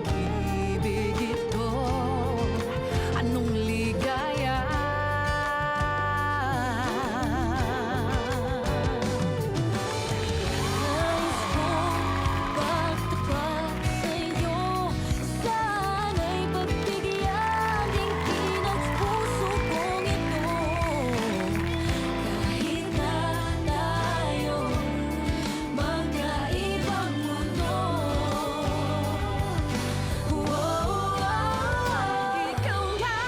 pag-ibig ito? Anong ligaya? Nais kong pagtapat sa'yo, sana'y pagbigyan din pinagpuso kong ito. Kahit na tayo magkaibang mundo, ikaw nga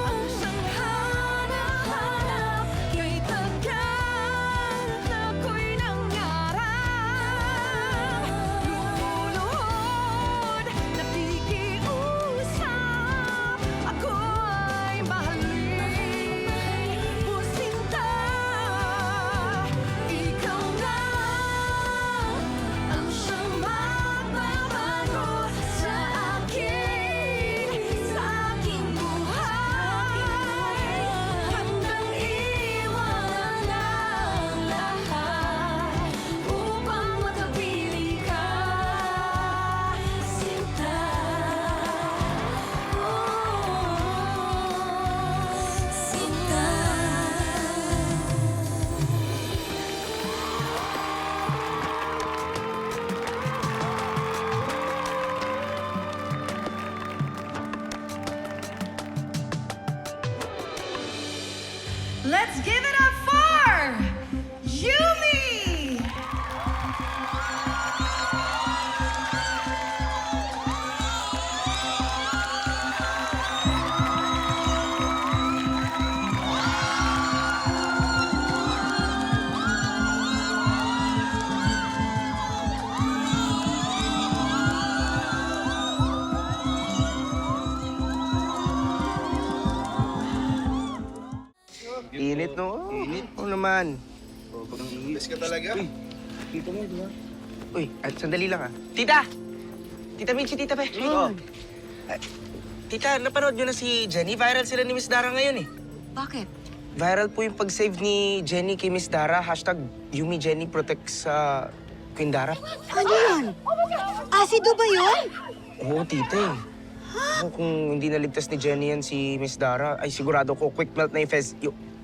ang siyang hanap-hanap. Kay tagal na ako'y nangarap, lumuluhod, nakikiusap, ako'y mahalin mo sinta. Ikaw nga ang siyang magbabago sa aking buhay, hanggang iwan ang lahat upang makabili ka, sinta. Sinta. Let's give it up for Yumi! Init, no? Init. Oo naman. Miss ka talaga? Tita mo, di ba? Uy, at sandali lang, ah. Tita! Tita Minchi, Tita Pe. Oo. Tita, napanood nyo na si Jenny? Viral sila ni Miss Dara ngayon, eh. Bakit? Viral po yung pag-save ni Jenny kay Miss Dara. Hashtag Yumi Jenny protects sa Queen Dara. Ano yan? Asido ba yun? Oo, tita, eh. Ako, kung hindi naligtas ni Jenny yan si Miss Dara, ay sigurado ko quick melt na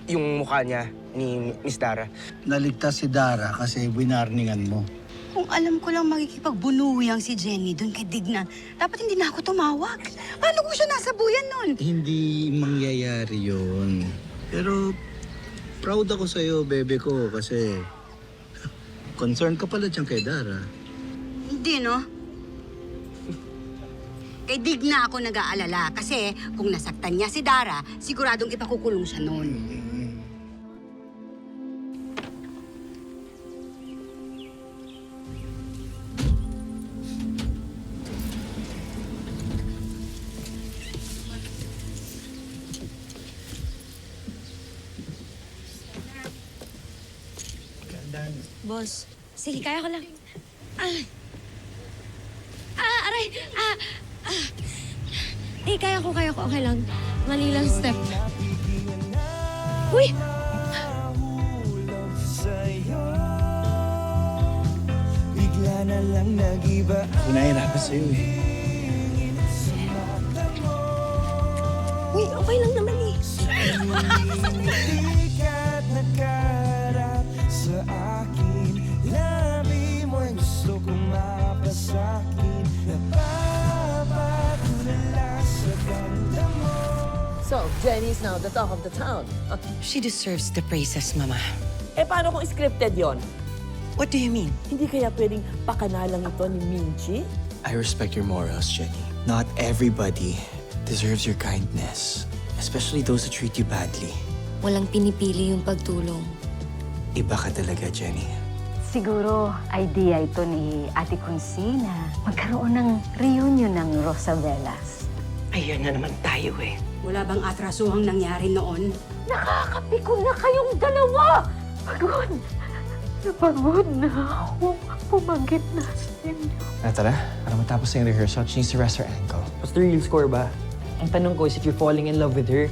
yung mukha niya ni Miss Dara. Naligtas si Dara kasi winarningan mo. Kung alam ko lang makikipagbunuwang si Jenny doon kay Dignan, dapat hindi na ako tumawag. Paano ko siya nasabuyan nun? Hindi mangyayari yun. Pero proud ako sa'yo, bebe ko, kasi concerned ka pala dyan kay Dara. Hindi, no? Kay Digna ako nag-aalala kasi kung nasaktan niya si Dara, siguradong ipakukulong siya noon. Boss, sige, kaya ko lang. Aray! Kaya ko. Okay lang. Mali lang step. Uy! Bigla na lang nag-iba. Pinahirapan sa'yo eh. Uy, okay lang naman eh. Ika't nakaharap sa akin. Labi mo'y gusto kong mapasakin. Napapatulala sa ganda mo. So, Jenny's now the talk of the town. She deserves the praises, Mama. Eh, paano kung scripted yon? What do you mean? Hindi kaya pwedeng pakanalang ito ni Minchi? I respect your morals, Jenny. Not everybody deserves your kindness, especially those who treat you badly. Walang pinipili yung pagtulong. Iba ka talaga, Jenny. Siguro, idea ito ni Ate Consi na magkaroon ng reunion ng Rosabelas. Ayun na naman tayo eh. Wala bang atrasuhang nangyari noon? Nakakapikon na kayong dalawa! Pagod! Napagod na ako. Pumagit na sa inyo. Tara, para matapos na yung rehearsal, she needs to rest her ankle. What's the real score ba? Ang tanong ko is if you're falling in love with her